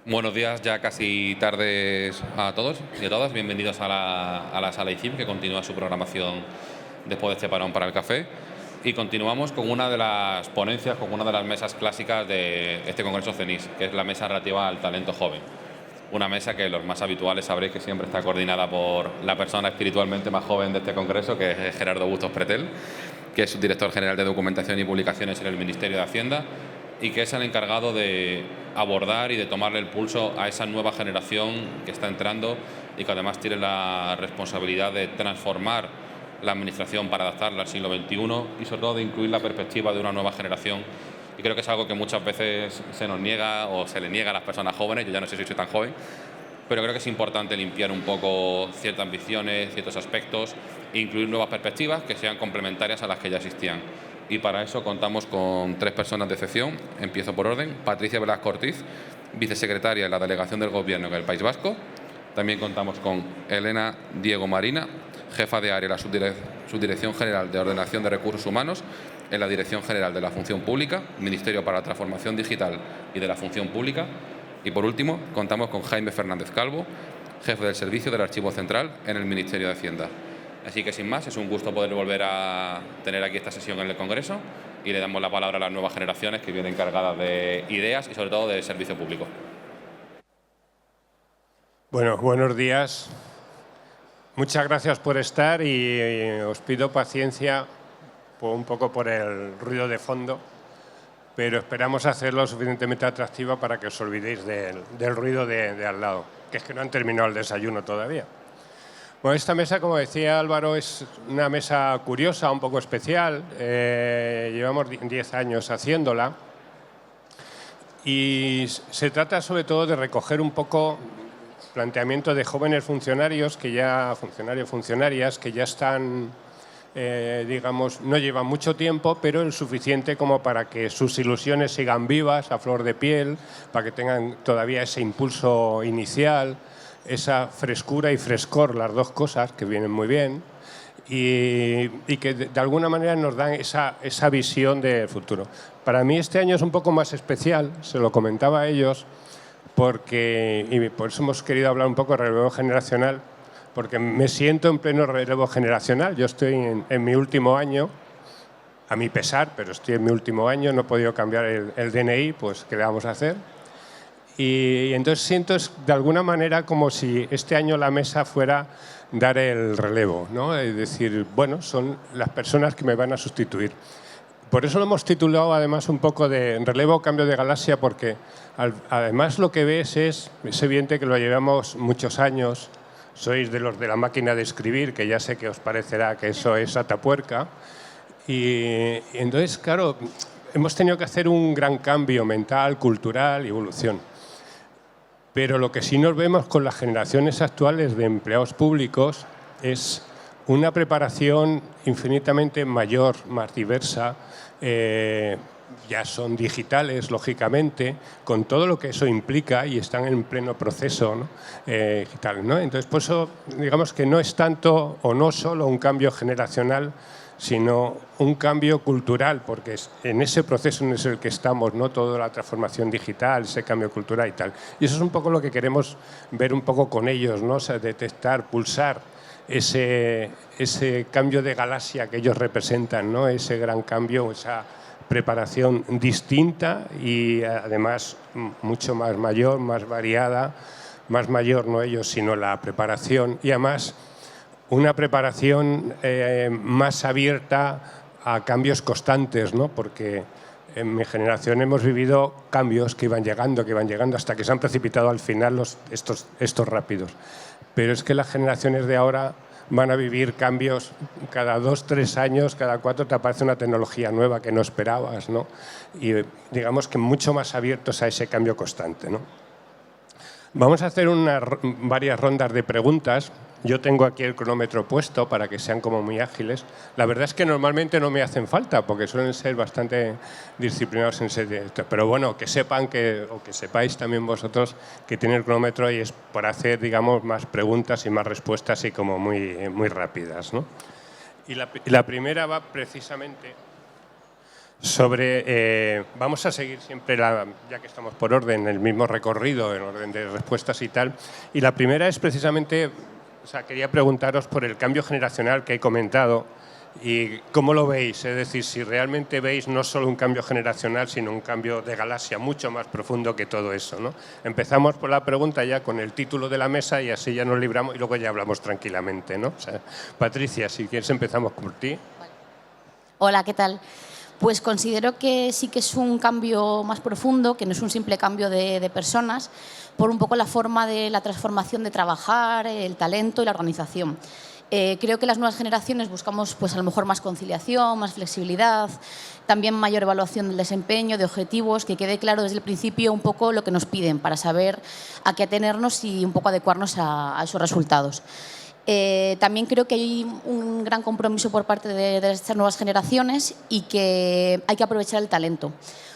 Buenos días, ya casi tardes a todos y a todas. Bienvenidos a la sala ICIM, que continúa su programación después de este parón para el café. Y continuamos con una de las ponencias, con una de las mesas clásicas de este Congreso CENIS, que es la mesa relativa al talento joven. Una mesa que los más habituales sabréis que siempre está coordinada por la persona espiritualmente más joven de este Congreso, que es Gerardo Bustos Pretel, que es subdirector general de Documentación y Publicaciones en el Ministerio de Hacienda y que es el encargado de abordar y de tomarle el pulso a esa nueva generación que está entrando y que además tiene la responsabilidad de transformar la administración para adaptarla al siglo XXI y sobre todo de incluir la perspectiva de una nueva generación. Y creo que es algo que muchas veces se nos niega o se le niega a las personas jóvenes. Yo ya no sé si soy tan joven, pero creo que es importante limpiar un poco ciertas ambiciones, ciertos aspectos e incluir nuevas perspectivas que sean complementarias a las que ya existían. Y para eso contamos con 3 personas de excepción. Empiezo por orden. Patricia Velasco Ortiz, vicesecretaria de la Delegación del Gobierno en el País Vasco. También contamos con Elena Diego Marina, jefa de área de la Subdirección General de Ordenación de Recursos Humanos en la Dirección General de la Función Pública, Ministerio para la Transformación Digital y de la Función Pública. Y por último, contamos con Jaime Fernández Calvo, jefe del Servicio del Archivo Central en el Ministerio de Hacienda. Así que, sin más, es un gusto poder volver a tener aquí esta sesión en el Congreso y le damos la palabra a las nuevas generaciones que vienen cargadas de ideas y, sobre todo, de servicio público. Bueno, buenos días. Muchas gracias por estar y os pido paciencia un poco por el ruido de fondo, pero esperamos hacerlo suficientemente atractiva para que os olvidéis del ruido de al lado, que es que no han terminado el desayuno todavía. Bueno, esta mesa, como decía Álvaro, es una mesa curiosa, un poco especial. Llevamos 10 años haciéndola y se trata sobre todo de recoger un poco planteamiento de jóvenes funcionarios, funcionarias que ya están, digamos, no llevan mucho tiempo, pero el suficiente como para que sus ilusiones sigan vivas, a flor de piel, para que tengan todavía ese impulso inicial, esa frescura y frescor, las dos cosas que vienen muy bien, y que de alguna manera nos dan esa visión del futuro. Para mí este año es un poco más especial, se lo comentaba a ellos, y por eso hemos querido hablar un poco de relevo generacional, porque me siento en pleno relevo generacional. Yo estoy en mi último año, a mi pesar, pero estoy en mi último año, no he podido cambiar el DNI, pues ¿qué le vamos a hacer? Y entonces siento de alguna manera como si este año la mesa fuera dar el relevo, ¿no? Es decir, bueno, son las personas que me van a sustituir. Por eso lo hemos titulado además un poco de relevo cambio de galaxia, porque además lo que ves es evidente que lo llevamos muchos años. Sois de los de la máquina de escribir, que ya sé que os parecerá que eso es atapuerca. Y entonces, claro, hemos tenido que hacer un gran cambio mental, cultural y evolución. Pero lo que sí nos vemos con las generaciones actuales de empleados públicos es una preparación infinitamente mayor, más diversa. Ya son digitales, lógicamente, con todo lo que eso implica y están en pleno proceso, ¿no? Digital, ¿no? Entonces, por eso, digamos que no es tanto o no solo un cambio generacional, sino un cambio cultural, porque en ese proceso en el que estamos, ¿no? Toda la transformación digital, ese cambio cultural y tal. Y eso es un poco lo que queremos ver un poco con ellos, ¿no? O sea, detectar, pulsar ese cambio de galaxia que ellos representan, ¿no? Ese gran cambio, esa preparación distinta y además mucho más mayor, más variada, más mayor no ellos, sino la preparación, y además una preparación más abierta a cambios constantes, ¿no? Porque en mi generación hemos vivido cambios que iban llegando, hasta que se han precipitado al final estos rápidos. Pero es que las generaciones de ahora van a vivir cambios cada 2, 3 años, cada 4 te aparece una tecnología nueva que no esperabas, ¿no? Y digamos que mucho más abiertos a ese cambio constante, ¿no? Vamos a hacer varias rondas de preguntas. Yo tengo aquí el cronómetro puesto para que sean como muy ágiles. La verdad es que normalmente no me hacen falta porque suelen ser bastante disciplinados en ese directo. Pero bueno, que sepan o que sepáis también vosotros que tiene el cronómetro y es para hacer, digamos, más preguntas y más respuestas y como muy rápidas, ¿no? Y la primera va precisamente Vamos a seguir siempre, ya que estamos por orden, el mismo recorrido, en orden de respuestas y tal. Y la primera es precisamente, quería preguntaros por el cambio generacional que he comentado y cómo lo veis. Es decir, si realmente veis no solo un cambio generacional, sino un cambio de galaxia mucho más profundo que todo eso, ¿no? Empezamos por la pregunta ya con el título de la mesa y así ya nos libramos y luego ya hablamos tranquilamente, ¿no? Patricia, si quieres empezamos por ti. Hola, ¿qué tal? Pues considero que sí que es un cambio más profundo, que no es un simple cambio de personas, por un poco la forma de la transformación de trabajar, el talento y la organización. Creo que las nuevas generaciones buscamos pues, a lo mejor más conciliación, más flexibilidad, también mayor evaluación del desempeño, de objetivos, que quede claro desde el principio un poco lo que nos piden para saber a qué atenernos y un poco adecuarnos a esos resultados. También creo que hay un gran compromiso por parte de estas nuevas generaciones y que hay que aprovechar el talento.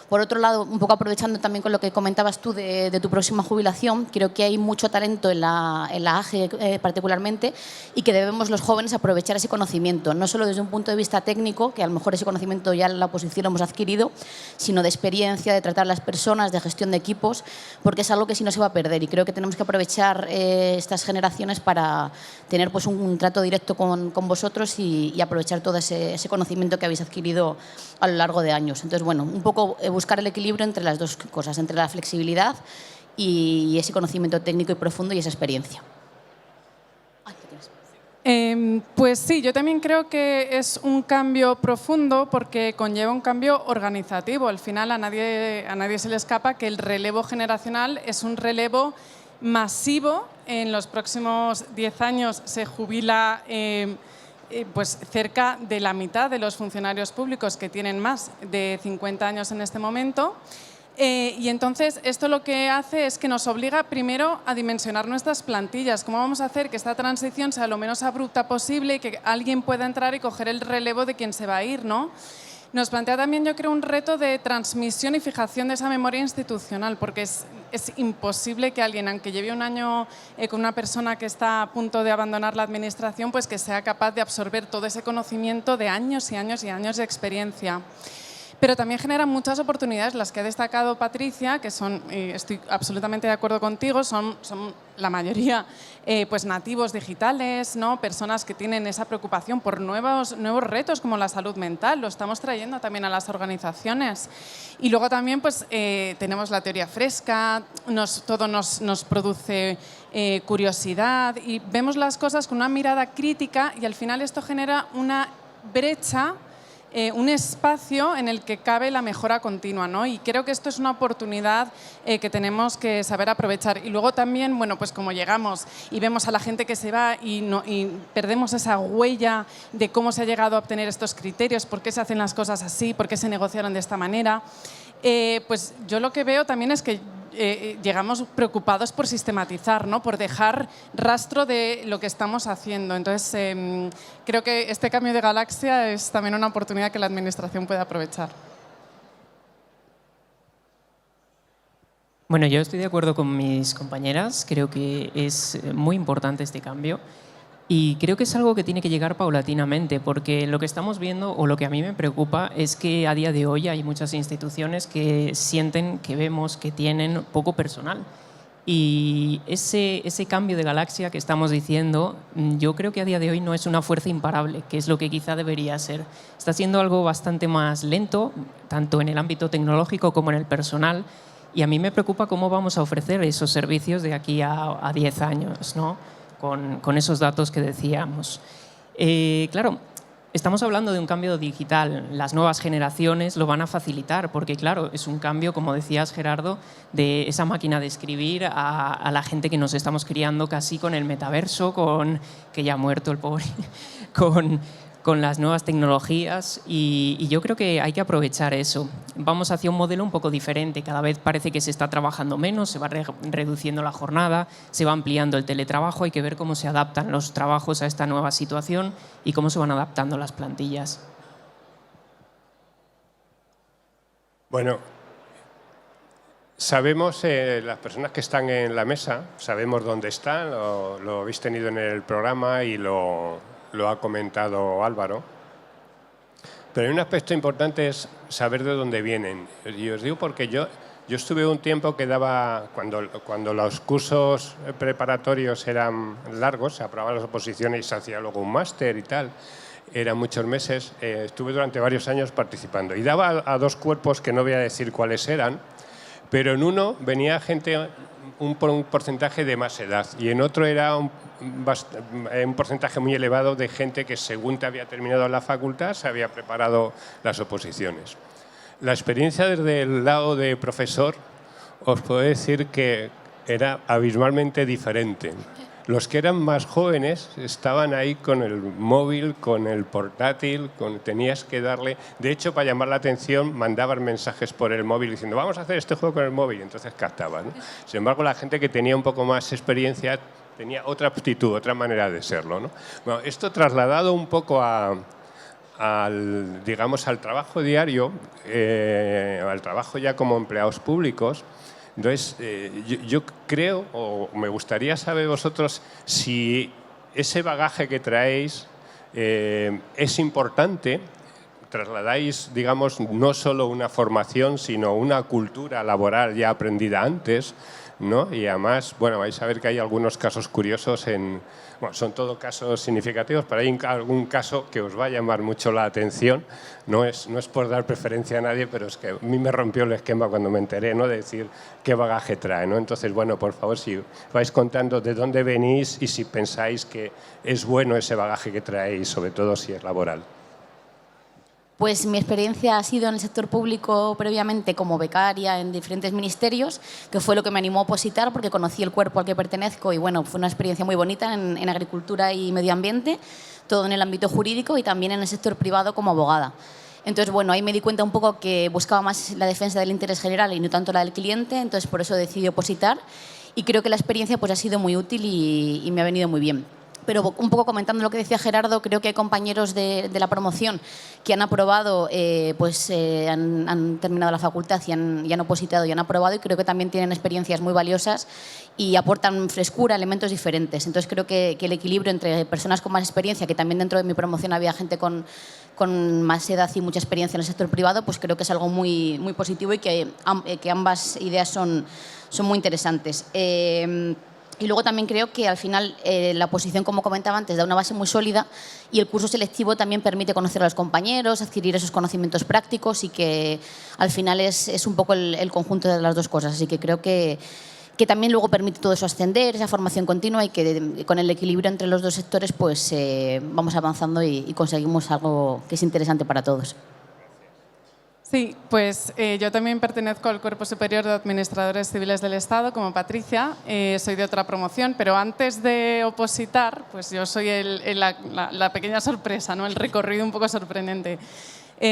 Por otro lado, un poco aprovechando también con lo que comentabas tú de tu próxima jubilación, creo que hay mucho talento en la AGE particularmente y que debemos los jóvenes aprovechar ese conocimiento, no solo desde un punto de vista técnico, que a lo mejor ese conocimiento ya en la oposición lo hemos adquirido, sino de experiencia, de tratar a las personas, de gestión de equipos, porque es algo que sí no se va a perder y creo que tenemos que aprovechar estas generaciones para tener pues, un trato directo con vosotros y aprovechar todo ese conocimiento que habéis adquirido a lo largo de años. Entonces, bueno, un poco buscar el equilibrio entre las dos cosas, entre la flexibilidad y ese conocimiento técnico y profundo y esa experiencia. Pues sí, yo también creo que es un cambio profundo porque conlleva un cambio organizativo. Al final a nadie se le escapa que el relevo generacional es un relevo masivo. En los próximos 10 años se jubila pues cerca de la mitad de los funcionarios públicos que tienen más de 50 años en este momento. Y entonces esto lo que hace es que nos obliga primero a dimensionar nuestras plantillas. ¿Cómo vamos a hacer que esta transición sea lo menos abrupta posible y que alguien pueda entrar y coger el relevo de quien se va a ir, ¿no? Nos plantea también, yo creo, un reto de transmisión y fijación de esa memoria institucional, porque es imposible que alguien, aunque lleve un año con una persona que está a punto de abandonar la administración, pues que sea capaz de absorber todo ese conocimiento de años y años y años de experiencia. Pero también generan muchas oportunidades, las que ha destacado Patricia, que son, estoy absolutamente de acuerdo contigo, son la mayoría pues nativos digitales, ¿no? Personas que tienen esa preocupación por nuevos retos como la salud mental, lo estamos trayendo también a las organizaciones. Y luego también pues, tenemos la teoría fresca, todo nos produce curiosidad y vemos las cosas con una mirada crítica y al final esto genera una brecha, un espacio en el que cabe la mejora continua, ¿no? Y creo que esto es una oportunidad que tenemos que saber aprovechar. Y luego también, bueno, pues como llegamos y vemos a la gente que se va y perdemos esa huella de cómo se ha llegado a obtener estos criterios, por qué se hacen las cosas así, por qué se negociaron de esta manera, pues yo lo que veo también es que llegamos preocupados por sistematizar, ¿no? Por dejar rastro de lo que estamos haciendo. Entonces, creo que este cambio de galaxia es también una oportunidad que la Administración puede aprovechar. Bueno, yo estoy de acuerdo con mis compañeras. Creo que es muy importante este cambio. Y creo que es algo que tiene que llegar paulatinamente, porque lo que estamos viendo, o lo que a mí me preocupa, es que a día de hoy hay muchas instituciones que sienten, que vemos, que tienen poco personal. Y ese cambio de galaxia que estamos diciendo, yo creo que a día de hoy no es una fuerza imparable, que es lo que quizá debería ser. Está siendo algo bastante más lento, tanto en el ámbito tecnológico como en el personal, y a mí me preocupa cómo vamos a ofrecer esos servicios de aquí a 10 años, ¿no? Con esos datos que decíamos. Claro, estamos hablando de un cambio digital. Las nuevas generaciones lo van a facilitar porque, claro, es un cambio, como decías, Gerardo, de esa máquina de escribir a la gente que nos estamos criando casi con el metaverso, que ya ha muerto el pobre, con las nuevas tecnologías y yo creo que hay que aprovechar eso. Vamos hacia un modelo un poco diferente. Cada vez parece que se está trabajando menos, se va reduciendo la jornada, se va ampliando el teletrabajo. Hay que ver cómo se adaptan los trabajos a esta nueva situación y cómo se van adaptando las plantillas. Bueno, sabemos, las personas que están en la mesa, sabemos dónde están, lo habéis tenido en el programa y lo ha comentado Álvaro. Pero hay un aspecto importante, es saber de dónde vienen. Y os digo porque yo estuve un tiempo que daba, cuando los cursos preparatorios eran largos, se aprobaban las oposiciones y se hacía luego un máster y tal, eran muchos meses, estuve durante varios años participando. Y daba a 2 cuerpos que no voy a decir cuáles eran, pero en uno venía gente, un porcentaje de más edad, y en otro era un porcentaje muy elevado de gente que, según te había terminado la facultad, se había preparado las oposiciones. La experiencia desde el lado de profesor, os puedo decir que era abismalmente diferente. Los que eran más jóvenes estaban ahí con el móvil, con el portátil, tenías que darle... De hecho, para llamar la atención, mandaban mensajes por el móvil diciendo vamos a hacer este juego con el móvil, y entonces captaban, ¿no? Sin embargo, la gente que tenía un poco más experiencia tenía otra aptitud, otra manera de serlo, ¿no? Bueno, esto trasladado un poco digamos, al trabajo diario, al trabajo ya como empleados públicos. Entonces, yo creo, o me gustaría saber vosotros, si ese bagaje que traéis es importante, trasladáis, digamos, no solo una formación, sino una cultura laboral ya aprendida antes, ¿no? Y además, bueno, vais a ver que hay algunos casos curiosos bueno, son todos casos significativos, pero hay algún caso que os va a llamar mucho la atención. No es por dar preferencia a nadie, pero es que a mí me rompió el esquema cuando me enteré, ¿no?, de decir qué bagaje trae, ¿no? Entonces, bueno, por favor, si vais contando de dónde venís y si pensáis que es bueno ese bagaje que traéis, sobre todo si es laboral. Pues mi experiencia ha sido en el sector público previamente como becaria en diferentes ministerios, que fue lo que me animó a opositar porque conocí el cuerpo al que pertenezco y bueno, fue una experiencia muy bonita en agricultura y medio ambiente, todo en el ámbito jurídico y también en el sector privado como abogada. Entonces, bueno, ahí me di cuenta un poco que buscaba más la defensa del interés general y no tanto la del cliente, entonces por eso decidí opositar y creo que la experiencia pues, ha sido muy útil y me ha venido muy bien. Pero un poco comentando lo que decía Gerardo, creo que hay compañeros de la promoción que han aprobado, han terminado la facultad y han opositado y han aprobado y creo que también tienen experiencias muy valiosas y aportan frescura, elementos diferentes. Entonces creo que el equilibrio entre personas con más experiencia, que también dentro de mi promoción había gente con más edad y mucha experiencia en el sector privado, pues creo que es algo muy, muy positivo y que ambas ideas son muy interesantes. Y luego también creo que al final la oposición, como comentaba antes, da una base muy sólida y el curso selectivo también permite conocer a los compañeros, adquirir esos conocimientos prácticos y que al final es un poco el conjunto de las dos cosas. Así que creo que también luego permite todo eso ascender, esa formación continua y que con el equilibrio entre los dos sectores pues vamos avanzando y conseguimos algo que es interesante para todos. Sí, pues yo también pertenezco al Cuerpo Superior de Administradores Civiles del Estado, como Patricia, soy de otra promoción, pero antes de opositar, pues yo soy la pequeña sorpresa, ¿no?, el recorrido un poco sorprendente.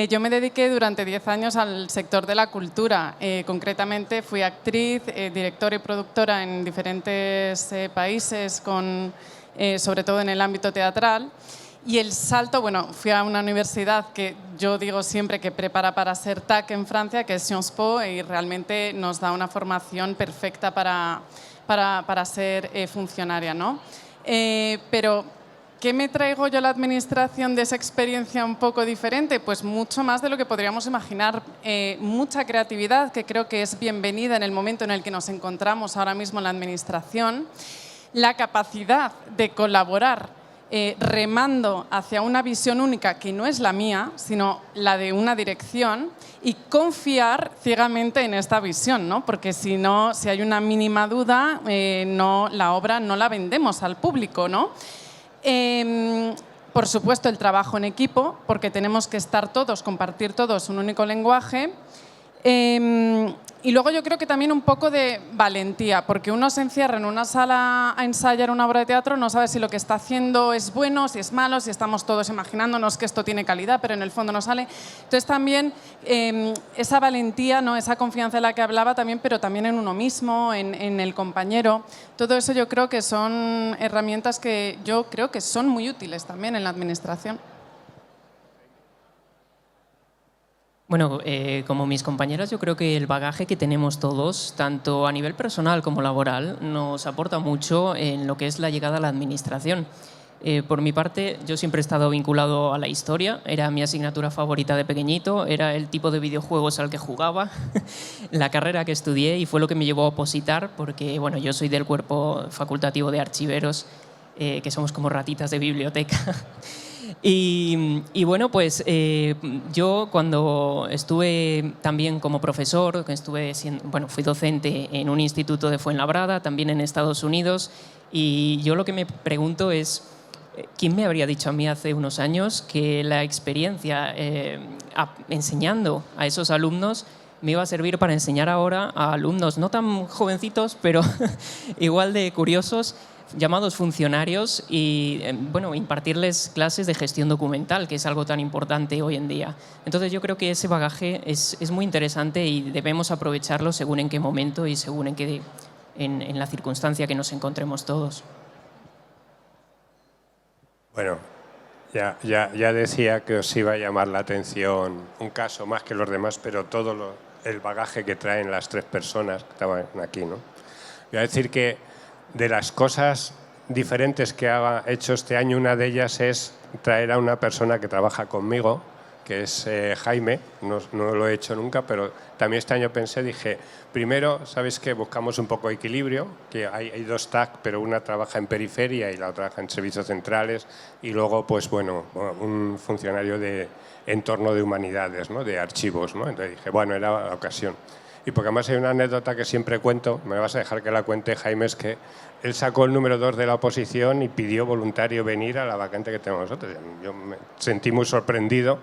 Yo me dediqué durante 10 años al sector de la cultura, concretamente fui actriz, directora y productora en diferentes países, sobre todo en el ámbito teatral. Y el salto, bueno, fui a una universidad que yo digo siempre que prepara para ser TAC en Francia, que es Sciences Po, y realmente nos da una formación perfecta para ser funcionaria, ¿no? Pero, ¿qué me traigo yo a la administración de esa experiencia un poco diferente? Pues mucho más de lo que podríamos imaginar. Mucha creatividad, que creo que es bienvenida en el momento en el que nos encontramos ahora mismo en la administración. La capacidad de colaborar remando hacia una visión única que no es la mía, sino la de una dirección y confiar ciegamente en esta visión, ¿no? Porque si hay una mínima duda, la obra no la vendemos al público, ¿no? Por supuesto, el trabajo en equipo, porque tenemos que estar todos, compartir todos un único lenguaje. Y luego yo creo que también un poco de valentía, porque uno se encierra en una sala a ensayar una obra de teatro, no sabe si lo que está haciendo es bueno, si es malo, si estamos todos imaginándonos que esto tiene calidad, pero en el fondo no sale. Entonces también esa valentía, ¿no?, esa confianza de la que hablaba también, pero también en uno mismo, en el compañero. Todo eso yo creo que son herramientas que yo creo que son muy útiles también en la administración. Bueno, como mis compañeras, yo creo que el bagaje que tenemos todos, tanto a nivel personal como laboral, nos aporta mucho en lo que es la llegada a la administración. Por mi parte, yo siempre he estado vinculado a la historia, era mi asignatura favorita de pequeñito, era el tipo de videojuegos al que jugaba, la carrera que estudié y fue lo que me llevó a opositar, porque bueno, yo soy del cuerpo facultativo de archiveros, que somos como ratitas de biblioteca. Y bueno, pues yo cuando estuve también como profesor, fui docente en un instituto de Fuenlabrada, también en Estados Unidos, y yo lo que me pregunto es, ¿quién me habría dicho a mí hace unos años que la experiencia enseñando a esos alumnos me iba a servir para enseñar ahora a alumnos no tan jovencitos, pero igual de curiosos, llamados funcionarios y impartirles clases de gestión documental, que es algo tan importante hoy en día? Entonces yo creo que ese bagaje es muy interesante y debemos aprovecharlo según en qué momento y según en la circunstancia que nos encontremos todos. Bueno, ya decía que os iba a llamar la atención un caso más que los demás, pero todo el bagaje que traen las 3 personas que estaban aquí, ¿no? Voy a decir que de las cosas diferentes que ha hecho este año, una de ellas es traer a una persona que trabaja conmigo, que es Jaime. No lo he hecho nunca, pero también este año dije, primero, ¿sabéis qué? Buscamos un poco de equilibrio, que hay 2 TAC, pero una trabaja en periferia y la otra trabaja en servicios centrales, y luego, pues bueno, un funcionario de entorno de humanidades, ¿no? De archivos, ¿no? Entonces dije, bueno, era la ocasión. Y porque además hay una anécdota que siempre cuento, me vas a dejar que la cuente, Jaime, es que él sacó el número 2 de la oposición y pidió voluntario venir a la vacante que tenemos nosotros. Yo me sentí muy sorprendido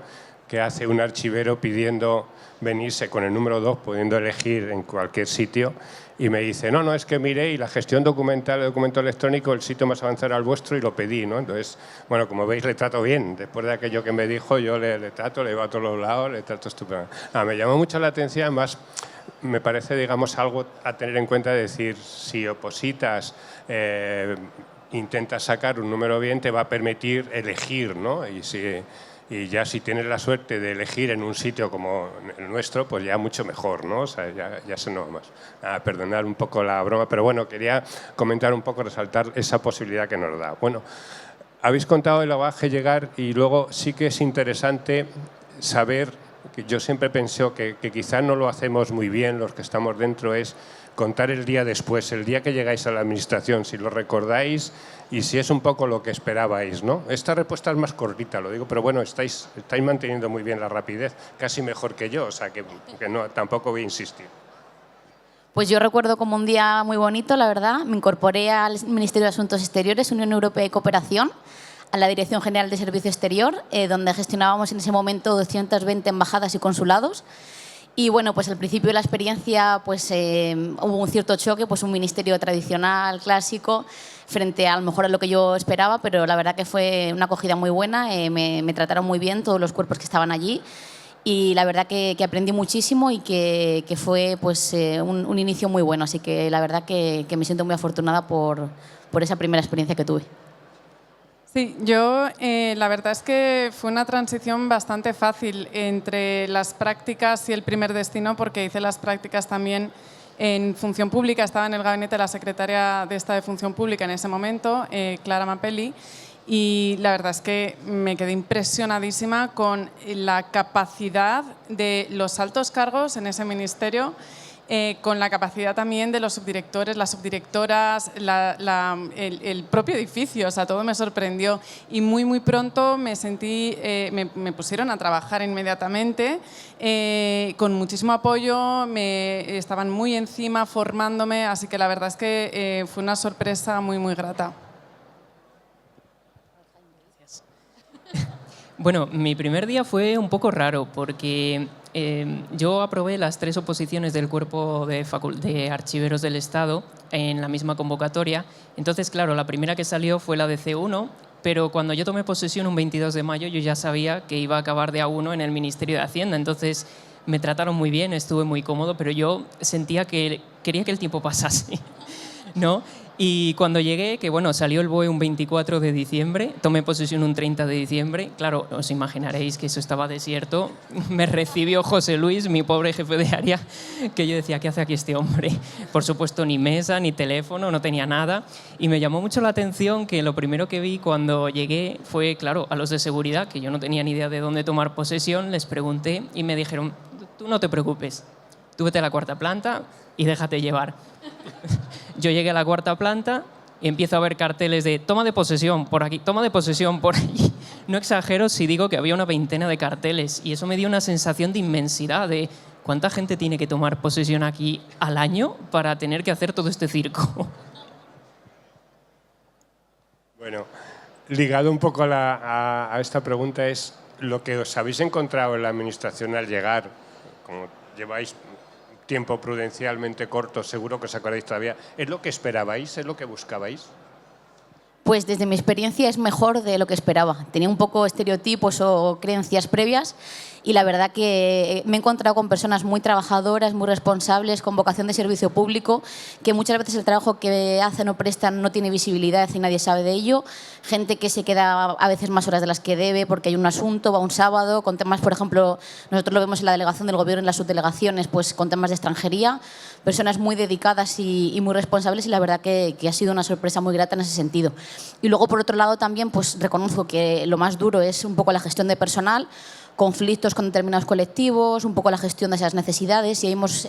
que hace un archivero pidiendo venirse con el número 2, pudiendo elegir en cualquier sitio, y me dice, no, es que miré y la gestión documental, el documento electrónico, el sitio más avanzado era el vuestro y lo pedí, ¿no? Entonces, bueno, como veis, le trato bien. Después de aquello que me dijo, yo le trato, le llevo a todos los lados, le trato estupendo. Me llamó mucho la atención, además, me parece, digamos, algo a tener en cuenta, de decir, si opositas, intentas sacar un número bien, te va a permitir elegir, ¿no? Y ya si tienes la suerte de elegir en un sitio como el nuestro, pues ya mucho mejor, ¿no? O sea, ya se no más. Perdonar un poco la broma, pero bueno, quería comentar un poco, resaltar esa posibilidad que nos da. Bueno, habéis contado el bagaje llegar, y luego sí que es interesante saber, que yo siempre pensé que quizás no lo hacemos muy bien los que estamos dentro, es contar el día después, el día que llegáis a la administración, si lo recordáis y si es un poco lo que esperabais, ¿no? Esta respuesta es más cortita, lo digo, pero bueno, estáis manteniendo muy bien la rapidez, casi mejor que yo, o sea que no, tampoco voy a insistir. Pues yo recuerdo como un día muy bonito, la verdad. Me incorporé al Ministerio de Asuntos Exteriores, Unión Europea y Cooperación, a la Dirección General de Servicio Exterior, donde gestionábamos en ese momento 220 embajadas y consulados. Y bueno, pues al principio de la experiencia pues, hubo un cierto choque, pues un ministerio tradicional, clásico, frente a lo mejor a lo que yo esperaba, pero la verdad que fue una acogida muy buena, me trataron muy bien todos los cuerpos que estaban allí, y la verdad que aprendí muchísimo y que fue pues, un inicio muy bueno, así que la verdad que me siento muy afortunada por esa primera experiencia que tuve. Sí, yo la verdad es que fue una transición bastante fácil entre las prácticas y el primer destino, porque hice las prácticas también en Función Pública, estaba en el gabinete de la secretaria de Estado de Función Pública en ese momento, Clara Mapelli, y la verdad es que me quedé impresionadísima con la capacidad de los altos cargos en ese ministerio, con la capacidad también de los subdirectores, las subdirectoras, el propio edificio, o sea, todo me sorprendió, y muy pronto me sentí, me pusieron a trabajar inmediatamente, con muchísimo apoyo, estaban muy encima formándome, así que la verdad es que fue una sorpresa muy grata. Bueno, mi primer día fue un poco raro porque yo aprobé las 3 oposiciones del cuerpo de archiveros del Estado en la misma convocatoria. Entonces, claro, la primera que salió fue la de C1, pero cuando yo tomé posesión un 22 de mayo yo ya sabía que iba a acabar de A1 en el Ministerio de Hacienda. Entonces me trataron muy bien, estuve muy cómodo, pero yo sentía que quería que el tiempo pasase, ¿no? Y cuando llegué, que bueno, salió el BOE un 24 de diciembre, tomé posesión un 30 de diciembre, claro, os imaginaréis que eso estaba desierto. Me recibió José Luis, mi pobre jefe de área, que yo decía, ¿qué hace aquí este hombre? Por supuesto, ni mesa, ni teléfono, no tenía nada. Y me llamó mucho la atención que lo primero que vi cuando llegué fue, claro, a los de seguridad, que yo no tenía ni idea de dónde tomar posesión, les pregunté y me dijeron, tú no te preocupes, tú vete a la cuarta planta y déjate llevar. Yo llegué a la cuarta planta y empiezo a ver carteles de toma de posesión por aquí, toma de posesión por allí. No exagero si digo que había una veintena de carteles y eso me dio una sensación de inmensidad, de cuánta gente tiene que tomar posesión aquí al año para tener que hacer todo este circo. Bueno, ligado un poco a esta pregunta es lo que os habéis encontrado en la administración al llegar, como lleváis tiempo prudencialmente corto, seguro que os acordáis todavía, ¿es lo que esperabais? ¿Es lo que buscabais? Pues desde mi experiencia es mejor de lo que esperaba. Tenía un poco estereotipos o creencias previas y la verdad que me he encontrado con personas muy trabajadoras, muy responsables, con vocación de servicio público, que muchas veces el trabajo que hacen o prestan no tiene visibilidad y nadie sabe de ello. Gente que se queda a veces más horas de las que debe porque hay un asunto, va un sábado, con temas, por ejemplo, nosotros lo vemos en la delegación del Gobierno, en las subdelegaciones, pues con temas de extranjería. Personas muy dedicadas y muy responsables y la verdad que ha sido una sorpresa muy grata en ese sentido. Y luego, por otro lado, también pues reconozco que lo más duro es un poco la gestión de personal, conflictos con determinados colectivos, un poco la gestión de esas necesidades y hemos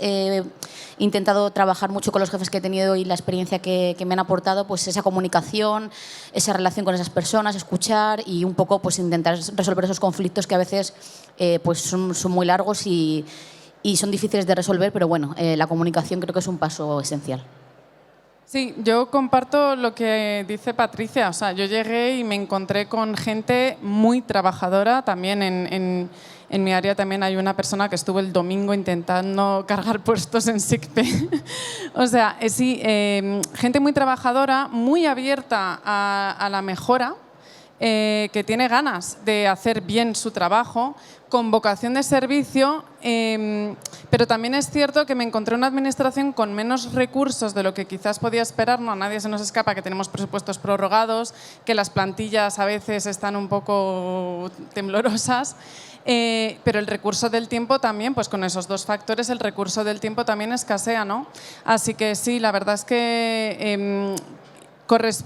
intentado trabajar mucho con los jefes que he tenido y la experiencia que me han aportado, pues esa comunicación, esa relación con esas personas, escuchar y un poco pues intentar resolver esos conflictos que a veces pues son muy largos y son difíciles de resolver, pero bueno, la comunicación creo que es un paso esencial. Sí, yo comparto lo que dice Patricia. O sea, yo llegué y me encontré con gente muy trabajadora. También en mi área también hay una persona que estuvo el domingo intentando cargar puestos en sickpay. O sea, sí, gente muy trabajadora, muy abierta a la mejora, que tiene ganas de hacer bien su trabajo, con vocación de servicio, pero también es cierto que me encontré una administración con menos recursos de lo que quizás podía esperar. No, a nadie se nos escapa que tenemos presupuestos prorrogados, que las plantillas a veces están un poco temblorosas, pero el recurso del tiempo también, pues con esos dos factores, el recurso del tiempo también escasea, ¿no? Así que sí, la verdad es que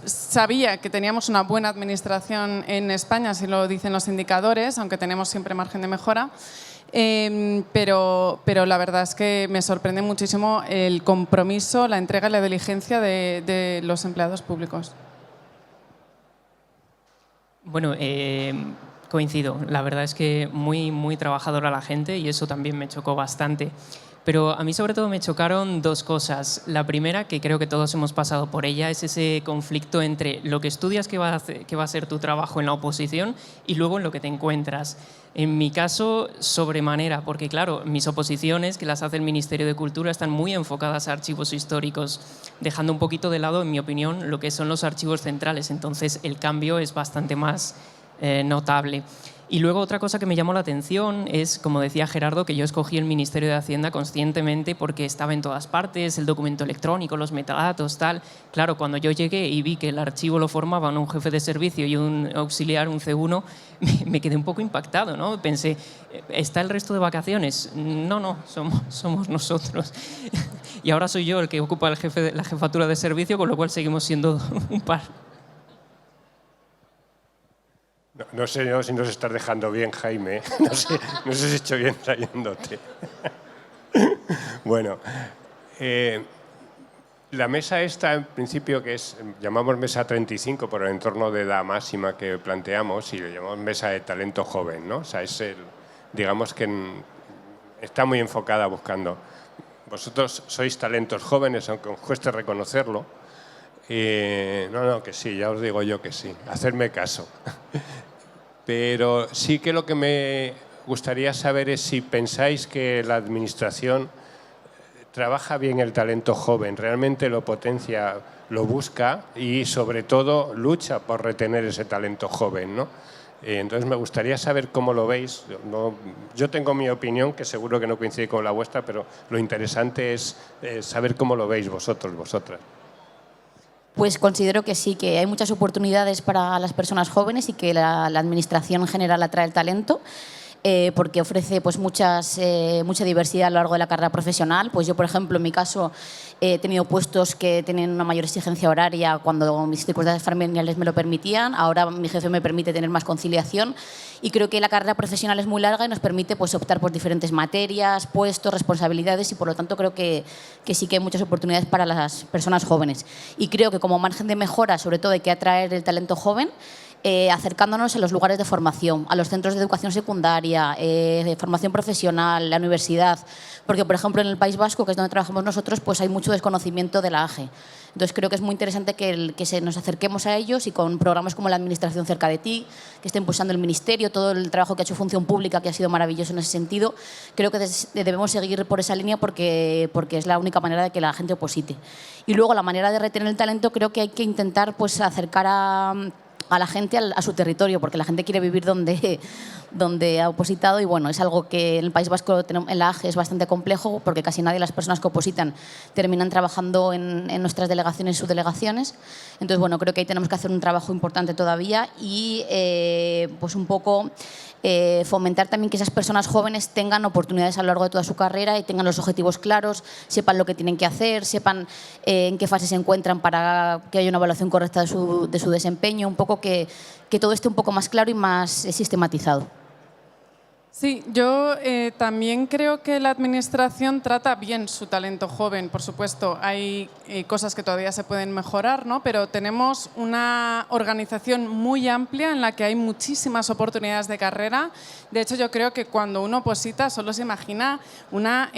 sabía que teníamos una buena administración en España, si lo dicen los indicadores, aunque tenemos siempre margen de mejora, pero la verdad es que me sorprende muchísimo el compromiso, la entrega y la diligencia de los empleados públicos. Bueno, coincido. La verdad es que muy trabajadora la gente y eso también me chocó bastante. Pero a mí sobre todo me chocaron dos cosas. La primera, que creo que todos hemos pasado por ella, es ese conflicto entre lo que estudias que va a ser tu trabajo en la oposición y luego en lo que te encuentras. En mi caso, sobremanera, porque claro, mis oposiciones, que las hace el Ministerio de Cultura, están muy enfocadas a archivos históricos, dejando un poquito de lado, en mi opinión, lo que son los archivos centrales. Entonces, el cambio es bastante más notable. Y luego otra cosa que me llamó la atención es, como decía Gerardo, que yo escogí el Ministerio de Hacienda conscientemente porque estaba en todas partes, el documento electrónico, los metadatos, tal. Claro, cuando yo llegué y vi que el archivo lo formaban un jefe de servicio y un auxiliar, un C1, me quedé un poco impactado, ¿no? Pensé, ¿está el resto de vacaciones? No, somos nosotros. Y ahora soy yo el que ocupa la jefatura de servicio, con lo cual seguimos siendo un par. No sé si nos estás dejando bien, Jaime. No sé si he hecho bien trayéndote. Bueno, la mesa esta, en principio, que llamamos mesa 35 por el entorno de edad máxima que planteamos y le llamamos mesa de talento joven, ¿no? O sea, digamos que está muy enfocada buscando. Vosotros sois talentos jóvenes, aunque os cueste reconocerlo. No, que sí, ya os digo yo que sí. Hacerme caso. Pero sí que lo que me gustaría saber es si pensáis que la Administración trabaja bien el talento joven, realmente lo potencia, lo busca y sobre todo lucha por retener ese talento joven, ¿no? Entonces me gustaría saber cómo lo veis. Yo tengo mi opinión, que seguro que no coincide con la vuestra, pero lo interesante es saber cómo lo veis vosotros, vosotras. Pues considero que sí, que hay muchas oportunidades para las personas jóvenes y que la Administración en general atrae el talento. Porque ofrece pues, mucha diversidad a lo largo de la carrera profesional. Pues yo, por ejemplo, en mi caso, he tenido puestos que tienen una mayor exigencia horaria cuando mis circunstancias familiares me lo permitían. Ahora mi jefe me permite tener más conciliación y creo que la carrera profesional es muy larga y nos permite pues, optar por diferentes materias, puestos, responsabilidades y por lo tanto creo que sí que hay muchas oportunidades para las personas jóvenes. Y creo que como margen de mejora, sobre todo, hay que atraer el talento joven, acercándonos a los lugares de formación, a los centros de educación secundaria, de formación profesional, la universidad, porque, por ejemplo, en el País Vasco, que es donde trabajamos nosotros, pues hay mucho desconocimiento de la AGE. Entonces, creo que es muy interesante que nos acerquemos a ellos y con programas como la Administración cerca de ti, que está impulsando el Ministerio, todo el trabajo que ha hecho Función Pública, que ha sido maravilloso en ese sentido, creo que debemos seguir por esa línea porque es la única manera de que la gente oposite. Y luego, la manera de retener el talento, creo que hay que intentar pues, acercar a la gente a su territorio, porque la gente quiere vivir donde ha opositado y bueno, es algo que en el País Vasco, en la AGE, es bastante complejo porque casi nadie de las personas que opositan terminan trabajando en nuestras delegaciones y subdelegaciones. Entonces, bueno, creo que ahí tenemos que hacer un trabajo importante todavía y pues un poco fomentar también que esas personas jóvenes tengan oportunidades a lo largo de toda su carrera y tengan los objetivos claros, sepan lo que tienen que hacer, sepan en qué fase se encuentran para que haya una evaluación correcta de su desempeño, un poco que todo esté un poco más claro y más sistematizado. Sí, yo también creo que la Administración trata bien su talento joven. Por supuesto, hay cosas que todavía se pueden mejorar, ¿no? Pero tenemos una organización muy amplia en la que hay muchísimas oportunidades de carrera. De hecho, yo creo que cuando uno oposita solo se imagina una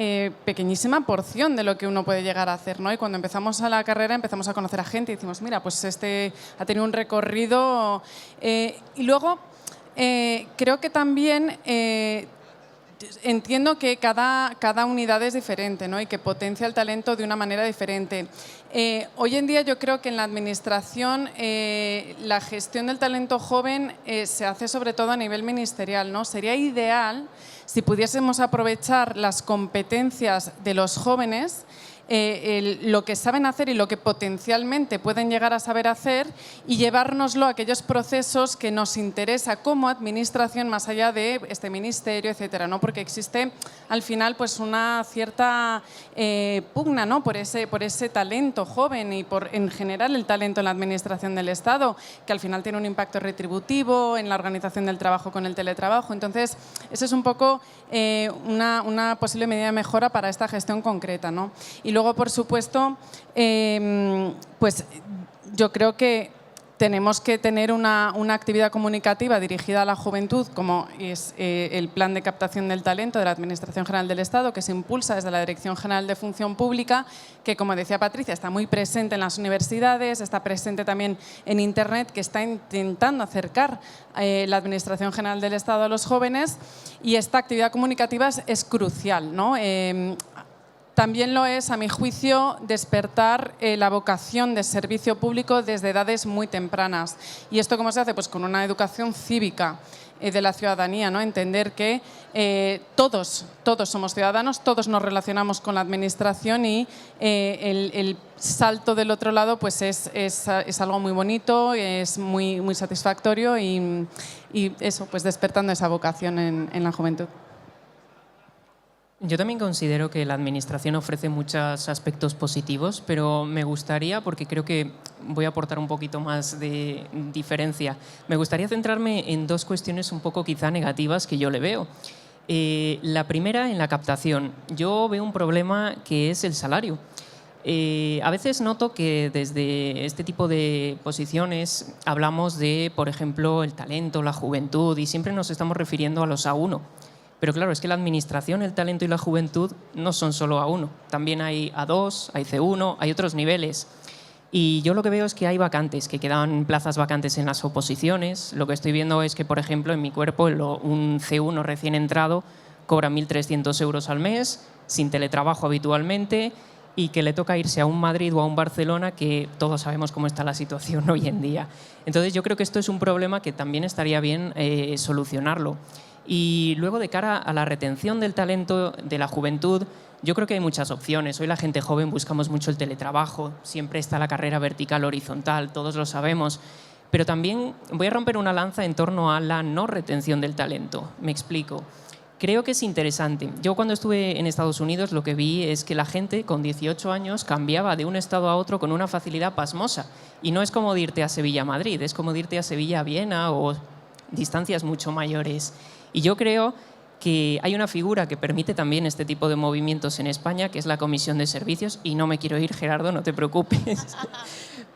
pequeñísima porción de lo que uno puede llegar a hacer, ¿no? Y cuando empezamos a la carrera empezamos a conocer a gente y decimos, mira, pues este ha tenido un recorrido. Y luego creo que también entiendo que cada unidad es diferente, ¿no? Y que potencia el talento de una manera diferente. Hoy en día yo creo que en la Administración la gestión del talento joven se hace sobre todo a nivel ministerial, ¿no? Sería ideal si pudiésemos aprovechar las competencias de los jóvenes, lo que saben hacer y lo que potencialmente pueden llegar a saber hacer y llevárnoslo a aquellos procesos que nos interesa como Administración más allá de este ministerio, etcétera, ¿no? Porque existe al final pues una cierta pugna, ¿no? por ese talento joven y por en general el talento en la Administración del Estado, que al final tiene un impacto retributivo en la organización del trabajo con el teletrabajo. Entonces, esa es un poco una posible medida de mejora para esta gestión concreta, ¿no? Y luego, por supuesto, pues yo creo que tenemos que tener una actividad comunicativa dirigida a la juventud, como es el Plan de Captación del Talento de la Administración General del Estado, que se impulsa desde la Dirección General de Función Pública, que, como decía Patricia, está muy presente en las universidades, está presente también en Internet, que está intentando acercar la Administración General del Estado a los jóvenes, y esta actividad comunicativa es crucial, ¿no? También lo es, a mi juicio, despertar la vocación de servicio público desde edades muy tempranas. ¿Y esto cómo se hace? Pues con una educación cívica de la ciudadanía, ¿no? Entender que todos somos ciudadanos, todos nos relacionamos con la Administración y el salto del otro lado pues es algo muy bonito, es muy satisfactorio y eso, pues despertando esa vocación en la juventud. Yo también considero que la Administración ofrece muchos aspectos positivos, pero me gustaría, porque creo que voy a aportar un poquito más de diferencia, me gustaría centrarme en dos cuestiones un poco quizá negativas que yo le veo. La primera, en la captación. Yo veo un problema que es el salario. A veces noto que desde este tipo de posiciones hablamos de, por ejemplo, el talento, la juventud, y siempre nos estamos refiriendo a los A1. Pero claro, es que la Administración, el talento y la juventud no son solo A1. También hay A2, hay C1, hay otros niveles. Y yo lo que veo es que hay vacantes, que quedan plazas vacantes en las oposiciones. Lo que estoy viendo es que, por ejemplo, en mi cuerpo, un C1 recién entrado cobra 1.300 euros al mes, sin teletrabajo habitualmente, y que le toca irse a un Madrid o a un Barcelona, que todos sabemos cómo está la situación hoy en día. Entonces yo creo que esto es un problema que también estaría bien solucionarlo. Y luego, de cara a la retención del talento de la juventud, yo creo que hay muchas opciones. Hoy la gente joven buscamos mucho el teletrabajo, siempre está la carrera vertical o horizontal, todos lo sabemos. Pero también voy a romper una lanza en torno a la no retención del talento. Me explico. Creo que es interesante. Yo cuando estuve en Estados Unidos lo que vi es que la gente con 18 años cambiaba de un estado a otro con una facilidad pasmosa. Y no es como de irte a Sevilla a Madrid, es como de irte a Sevilla a Viena o distancias mucho mayores. Y yo creo que hay una figura que permite también este tipo de movimientos en España, que es la Comisión de Servicios, y no me quiero ir, Gerardo, no te preocupes,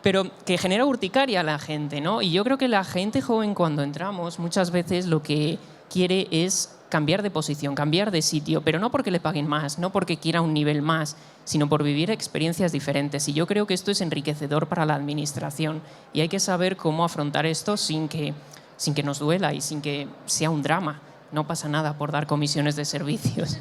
pero que genera urticaria a la gente, ¿no? Y yo creo que la gente joven, cuando entramos, muchas veces lo que quiere es cambiar de posición, cambiar de sitio, pero no porque le paguen más, no porque quiera un nivel más, sino por vivir experiencias diferentes. Y yo creo que esto es enriquecedor para la administración y hay que saber cómo afrontar esto sin que nos duela y sin que sea un drama. No pasa nada por dar comisiones de servicios.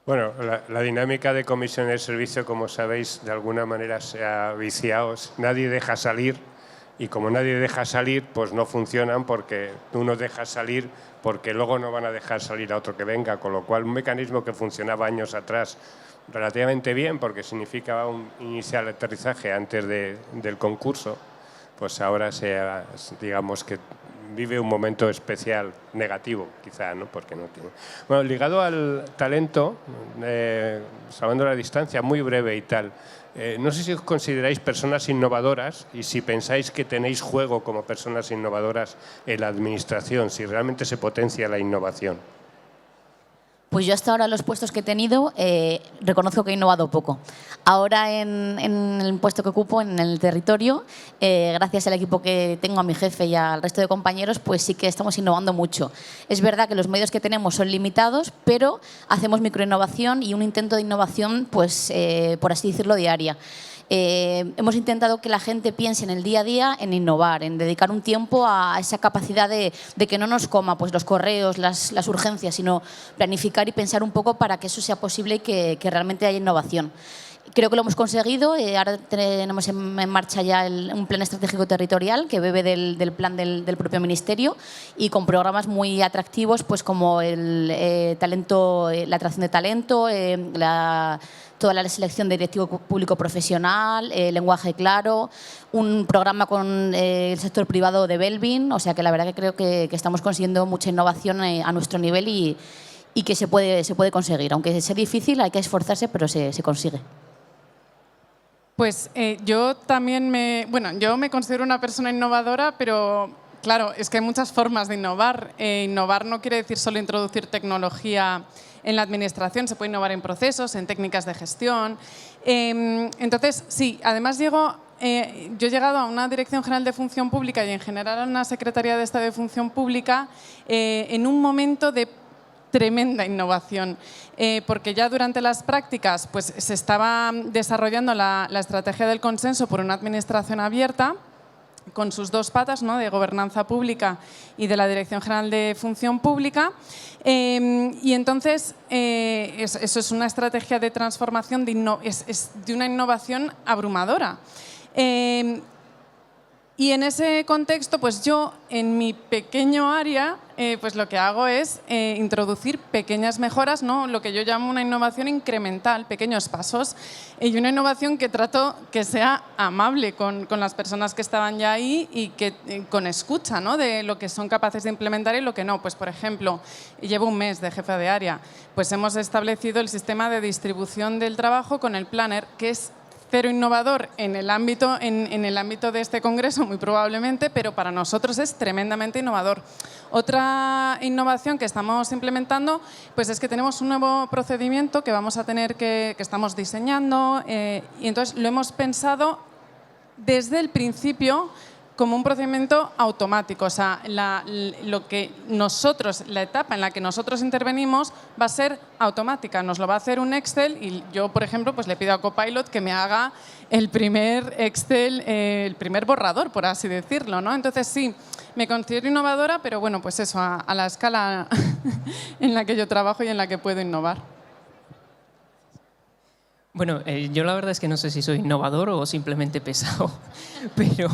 Bueno, la dinámica de comisiones de servicio, como sabéis, de alguna manera se ha viciado. Nadie deja salir y como nadie deja salir, pues no funcionan porque uno deja salir porque luego no van a dejar salir a otro que venga, con lo cual un mecanismo que funcionaba años atrás relativamente bien porque significaba un inicial aterrizaje antes del concurso, pues ahora digamos que vive un momento especial negativo, quizá, ¿no? Porque no tiene. Bueno, ligado al talento, salvando la distancia, muy breve y tal, no sé si os consideráis personas innovadoras y si pensáis que tenéis juego como personas innovadoras en la administración, si realmente se potencia la innovación. Pues yo hasta ahora los puestos que he tenido reconozco que he innovado poco. Ahora en el puesto que ocupo, en el territorio, gracias al equipo que tengo, a mi jefe y al resto de compañeros, pues sí que estamos innovando mucho. Es verdad que los medios que tenemos son limitados, pero hacemos microinnovación y un intento de innovación, pues por así decirlo, diaria. Hemos intentado que la gente piense en el día a día en innovar, en dedicar un tiempo a esa capacidad de que no nos coma pues, los correos, las urgencias, sino planificar y pensar un poco para que eso sea posible y que realmente haya innovación. Creo que lo hemos conseguido. Ahora tenemos en marcha ya un plan estratégico territorial que bebe del plan del propio ministerio y con programas muy atractivos pues como el talento, la atracción de talento, toda la selección de directivo público profesional, lenguaje claro, un programa con el sector privado de Belvin. O sea que la verdad que creo que estamos consiguiendo mucha innovación a nuestro nivel y que se puede conseguir. Aunque sea difícil, hay que esforzarse, pero se consigue. Pues yo también yo me considero una persona innovadora, pero claro, es que hay muchas formas de innovar. Innovar no quiere decir solo introducir tecnología en la administración, se puede innovar en procesos, en técnicas de gestión. Entonces, sí, además yo he llegado a una Dirección General de Función Pública y en general a una Secretaría de Estado de Función Pública en un momento de tremenda innovación, porque ya durante las prácticas pues, se estaba desarrollando la estrategia del consenso por una administración abierta, con sus dos patas, ¿no? De gobernanza pública y de la Dirección General de Función Pública. Y entonces, eso es una estrategia de transformación, es de una innovación abrumadora. Y en ese contexto, pues yo, en mi pequeño área, pues lo que hago es introducir pequeñas mejoras, ¿no? Lo que yo llamo una innovación incremental, pequeños pasos, y una innovación que trato que sea amable con las personas que estaban ya ahí y que con escucha, ¿no? De lo que son capaces de implementar y lo que no. Pues, por ejemplo, llevo un mes de jefa de área, pues hemos establecido el sistema de distribución del trabajo con el planner, que es cero innovador en el ámbito de este congreso, muy probablemente, pero para nosotros es tremendamente innovador. Otra innovación que estamos implementando pues es que tenemos un nuevo procedimiento que vamos a tener que estamos diseñando y entonces lo hemos pensado desde el principio como un procedimiento automático. O sea, la etapa en la que nosotros intervenimos va a ser automática. Nos lo va a hacer un Excel y yo, por ejemplo, pues le pido a Copilot que me haga el primer Excel, el primer borrador, por así decirlo, ¿no? Entonces, sí, me considero innovadora, pero bueno, pues eso, a la escala en la que yo trabajo y en la que puedo innovar. Bueno, yo la verdad es que no sé si soy innovador o simplemente pesado, pero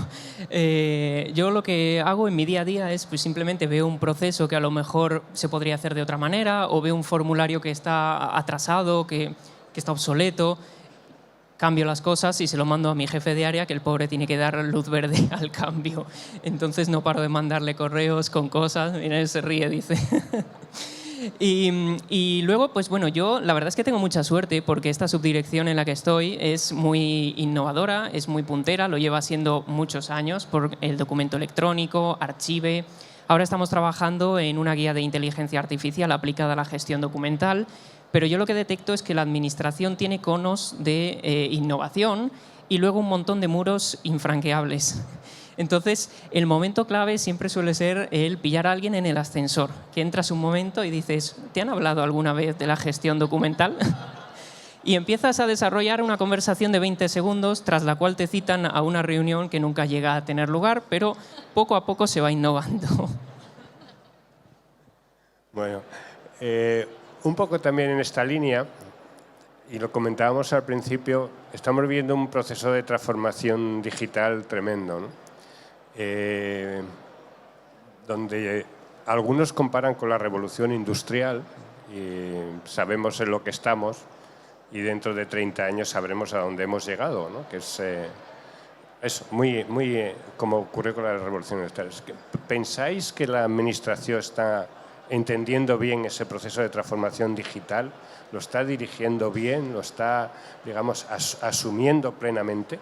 yo lo que hago en mi día a día es pues simplemente veo un proceso que a lo mejor se podría hacer de otra manera, o veo un formulario que está atrasado, que está obsoleto, cambio las cosas y se lo mando a mi jefe de área, que el pobre tiene que dar luz verde al cambio. Entonces no paro de mandarle correos con cosas. Mira, él se ríe, dice. Y luego, pues bueno, yo la verdad es que tengo mucha suerte porque esta subdirección en la que estoy es muy innovadora, es muy puntera, lo lleva siendo muchos años por el documento electrónico, Archive. Ahora estamos trabajando en una guía de inteligencia artificial aplicada a la gestión documental, pero yo lo que detecto es que la administración tiene conos de innovación y luego un montón de muros infranqueables. Entonces, el momento clave siempre suele ser el pillar a alguien en el ascensor, que entras un momento y dices, ¿te han hablado alguna vez de la gestión documental? Y empiezas a desarrollar una conversación de 20 segundos, tras la cual te citan a una reunión que nunca llega a tener lugar, pero poco a poco se va innovando. Bueno, un poco también en esta línea, y lo comentábamos al principio, estamos viviendo un proceso de transformación digital tremendo, ¿no? Donde algunos comparan con la revolución industrial, y sabemos en lo que estamos, y dentro de 30 años sabremos a dónde hemos llegado, ¿no? Que es eso, muy como ocurrió con la revolución industrial. ¿Pensáis que la administración está entendiendo bien ese proceso de transformación digital? ¿Lo está dirigiendo bien? ¿Lo está, digamos, asumiendo plenamente?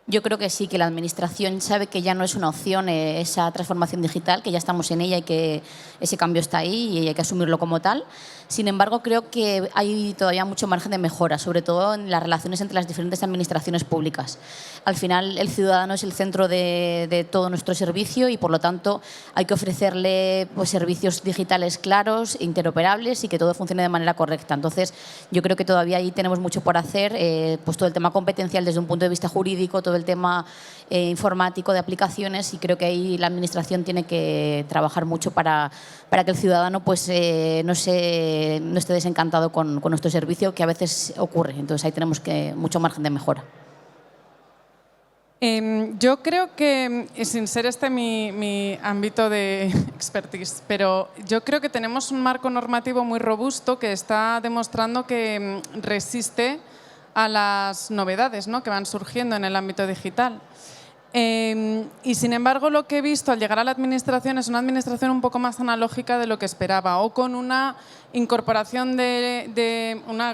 Yo creo que sí, que la Administración sabe que ya no es una opción esa transformación digital, que ya estamos en ella y que ese cambio está ahí y hay que asumirlo como tal. Sin embargo, creo que hay todavía mucho margen de mejora, sobre todo en las relaciones entre las diferentes administraciones públicas. Al final, el ciudadano es el centro de todo nuestro servicio y, por lo tanto, hay que ofrecerle pues, servicios digitales claros, interoperables y que todo funcione de manera correcta. Entonces, yo creo que todavía ahí tenemos mucho por hacer, pues todo el tema competencial desde un punto de vista jurídico, todo el tema informático de aplicaciones, y creo que ahí la Administración tiene que trabajar mucho para que el ciudadano pues, no esté desencantado con nuestro servicio, que a veces ocurre. Entonces ahí tenemos mucho margen de mejora. Yo creo que, sin ser este mi ámbito de expertise, pero yo creo que tenemos un marco normativo muy robusto que está demostrando que resiste a las novedades, ¿no?, que van surgiendo en el ámbito digital. Y sin embargo, lo que he visto al llegar a la administración es una administración un poco más analógica de lo que esperaba, o con una incorporación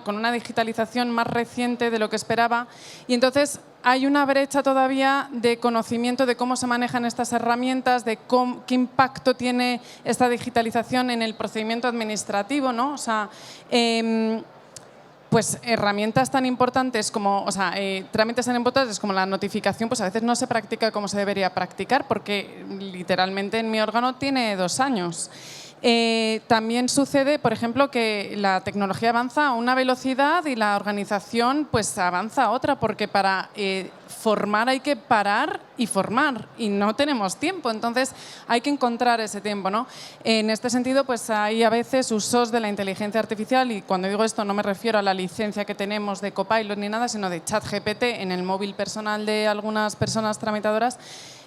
con una digitalización más reciente de lo que esperaba, y entonces hay una brecha todavía de conocimiento de cómo se manejan estas herramientas, de qué impacto tiene esta digitalización en el procedimiento administrativo, ¿no? O sea, pues herramientas tan importantes como, trámites tan importantes como la notificación, pues a veces no se practica como se debería practicar, porque literalmente en mi órgano tiene 2 años. También sucede, por ejemplo, que la tecnología avanza a una velocidad y la organización pues avanza a otra, porque para formar hay que parar y formar, y no tenemos tiempo, entonces hay que encontrar ese tiempo, ¿no? En este sentido, pues hay a veces usos de la inteligencia artificial, y cuando digo esto no me refiero a la licencia que tenemos de Copilot ni nada, sino de ChatGPT en el móvil personal de algunas personas tramitadoras,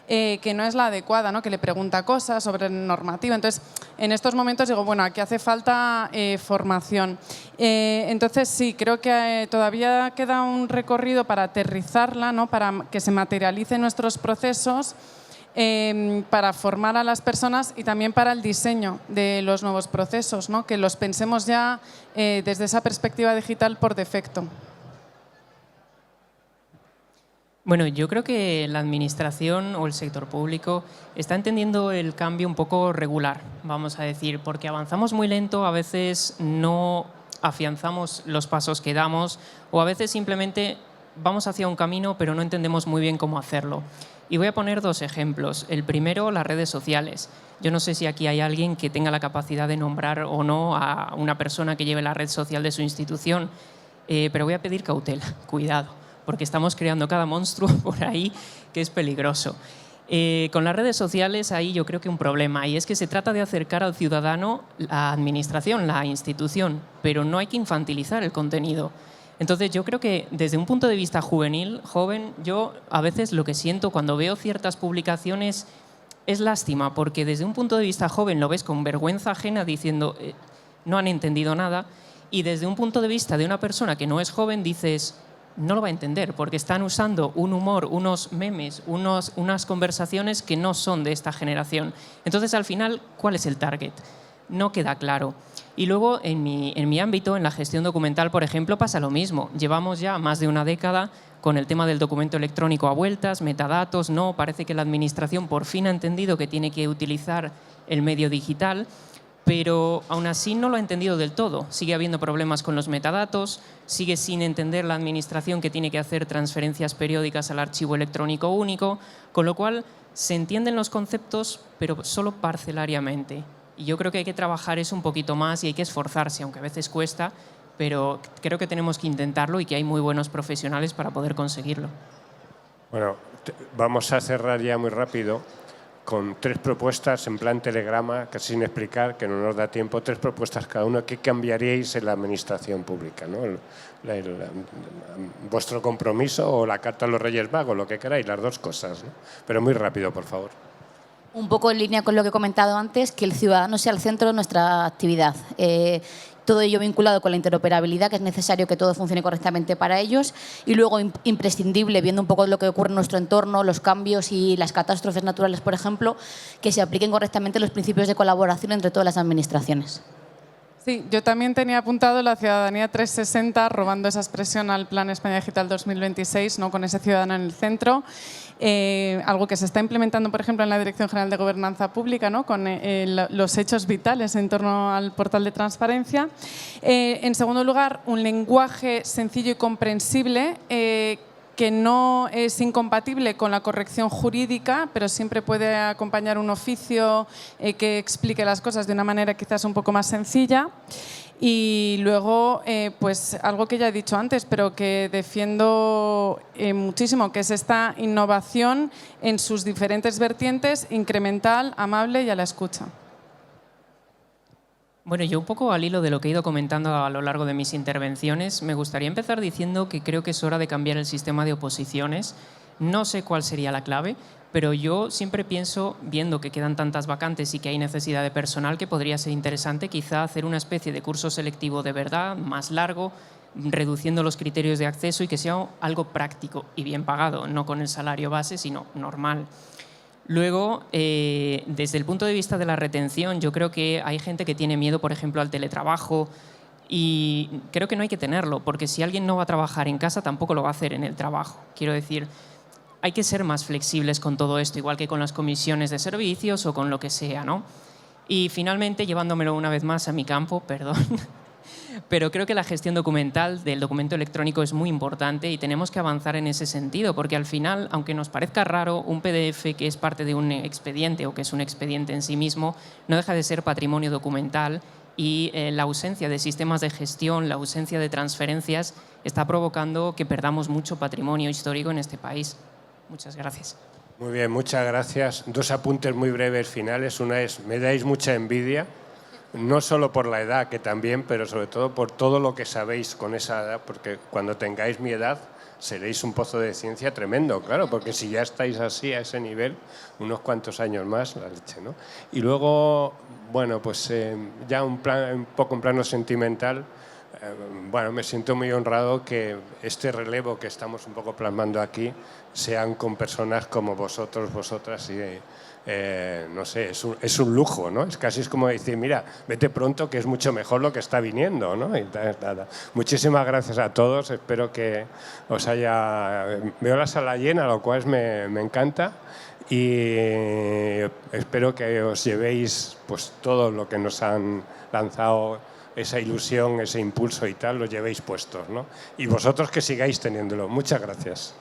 que no es la adecuada, ¿no?, que le pregunta cosas sobre normativa. Entonces, en estos momentos digo, bueno, aquí hace falta formación. Entonces, sí, creo que todavía queda un recorrido para aterrizarla, ¿no?, para que se materialicen nuestros procesos, para formar a las personas y también para el diseño de los nuevos procesos, ¿no?, que los pensemos ya desde esa perspectiva digital por defecto. Bueno, yo creo que la administración o el sector público está entendiendo el cambio un poco regular, vamos a decir, porque avanzamos muy lento, a veces no afianzamos los pasos que damos, o a veces simplemente vamos hacia un camino pero no entendemos muy bien cómo hacerlo. Y voy a poner 2 ejemplos. El primero, las redes sociales. Yo no sé si aquí hay alguien que tenga la capacidad de nombrar o no a una persona que lleve la red social de su institución, pero voy a pedir cautela, cuidado, porque estamos creando cada monstruo por ahí que es peligroso. Con las redes sociales ahí yo creo que un problema, y es que se trata de acercar al ciudadano la administración, la institución, pero no hay que infantilizar el contenido. Entonces yo creo que desde un punto de vista juvenil, joven, yo a veces lo que siento cuando veo ciertas publicaciones es lástima, porque desde un punto de vista joven lo ves con vergüenza ajena diciendo no han entendido nada, y desde un punto de vista de una persona que no es joven dices no lo va a entender, porque están usando un humor, unos memes, unas conversaciones que no son de esta generación. Entonces al final, ¿cuál es el target? No queda claro. Y luego en mi ámbito, en la gestión documental, por ejemplo, pasa lo mismo. Llevamos ya más de una década con el tema del documento electrónico a vueltas, metadatos, no, parece que la administración por fin ha entendido que tiene que utilizar el medio digital, pero aún así no lo ha entendido del todo. Sigue habiendo problemas con los metadatos, sigue sin entender la administración que tiene que hacer transferencias periódicas al archivo electrónico único, con lo cual se entienden los conceptos, pero solo parcelariamente. Y yo creo que hay que trabajar eso un poquito más y hay que esforzarse, aunque a veces cuesta, pero creo que tenemos que intentarlo y que hay muy buenos profesionales para poder conseguirlo. Bueno, vamos a cerrar ya muy rápido con 3 propuestas en plan telegrama, casi sin explicar, que no nos da tiempo, 3 propuestas cada uno. ¿Qué cambiaríais en la administración pública, ¿no? Vuestro compromiso o la carta a los Reyes Magos, lo que queráis, las 2 cosas, ¿no? Pero muy rápido, por favor. Un poco en línea con lo que he comentado antes, que el ciudadano sea el centro de nuestra actividad. Todo ello vinculado con la interoperabilidad, que es necesario que todo funcione correctamente para ellos. Y luego, imprescindible, viendo un poco lo que ocurre en nuestro entorno, los cambios y las catástrofes naturales, por ejemplo, que se apliquen correctamente los principios de colaboración entre todas las administraciones. Sí, yo también tenía apuntado la ciudadanía 360, robando esa expresión al Plan España Digital 2026, ¿no? Con ese ciudadano en el centro. Algo que se está implementando, por ejemplo, en la Dirección General de Gobernanza Pública, ¿no? Con los hechos vitales en torno al portal de transparencia. En segundo lugar, un lenguaje sencillo y comprensible que no es incompatible con la corrección jurídica, pero siempre puede acompañar un oficio que explique las cosas de una manera quizás un poco más sencilla. Y luego, pues algo que ya he dicho antes, pero que defiendo muchísimo, que es esta innovación en sus diferentes vertientes, incremental, amable y a la escucha. Bueno, yo un poco al hilo de lo que he ido comentando a lo largo de mis intervenciones, me gustaría empezar diciendo que creo que es hora de cambiar el sistema de oposiciones. No sé cuál sería la clave, pero yo siempre pienso, viendo que quedan tantas vacantes y que hay necesidad de personal, que podría ser interesante quizá hacer una especie de curso selectivo de verdad, más largo, reduciendo los criterios de acceso y que sea algo práctico y bien pagado, no con el salario base, sino normal. Luego, desde el punto de vista de la retención, yo creo que hay gente que tiene miedo, por ejemplo, al teletrabajo, y creo que no hay que tenerlo, porque si alguien no va a trabajar en casa, tampoco lo va a hacer en el trabajo. Quiero decir, hay que ser más flexibles con todo esto, igual que con las comisiones de servicios o con lo que sea, ¿no? Y finalmente, llevándomelo una vez más a mi campo, perdón, pero creo que la gestión documental del documento electrónico es muy importante y tenemos que avanzar en ese sentido, porque al final, aunque nos parezca raro, un PDF que es parte de un expediente o que es un expediente en sí mismo, no deja de ser patrimonio documental y la ausencia de sistemas de gestión, la ausencia de transferencias, está provocando que perdamos mucho patrimonio histórico en este país. Muchas gracias. Muy bien, muchas gracias. 2 apuntes muy breves finales. Una es, me dais mucha envidia, no solo por la edad, que también, pero sobre todo por todo lo que sabéis con esa edad, porque cuando tengáis mi edad seréis un pozo de ciencia tremendo, claro, porque si ya estáis así, a ese nivel, unos cuantos años más, la leche, ¿no? Y luego, bueno, pues ya un poco en plano sentimental, bueno, me siento muy honrado que este relevo que estamos un poco plasmando aquí sean con personas como vosotros, vosotras, y no sé, es un lujo, ¿no? Es como decir, mira, vete pronto que es mucho mejor lo que está viniendo, ¿no? Y nada. Muchísimas gracias a todos, espero que os haya... Veo la sala llena, lo cual me encanta, y espero que os llevéis pues todo lo que nos han lanzado, esa ilusión, ese impulso y tal, lo llevéis puestos, ¿no? Y vosotros que sigáis teniéndolo. Muchas gracias.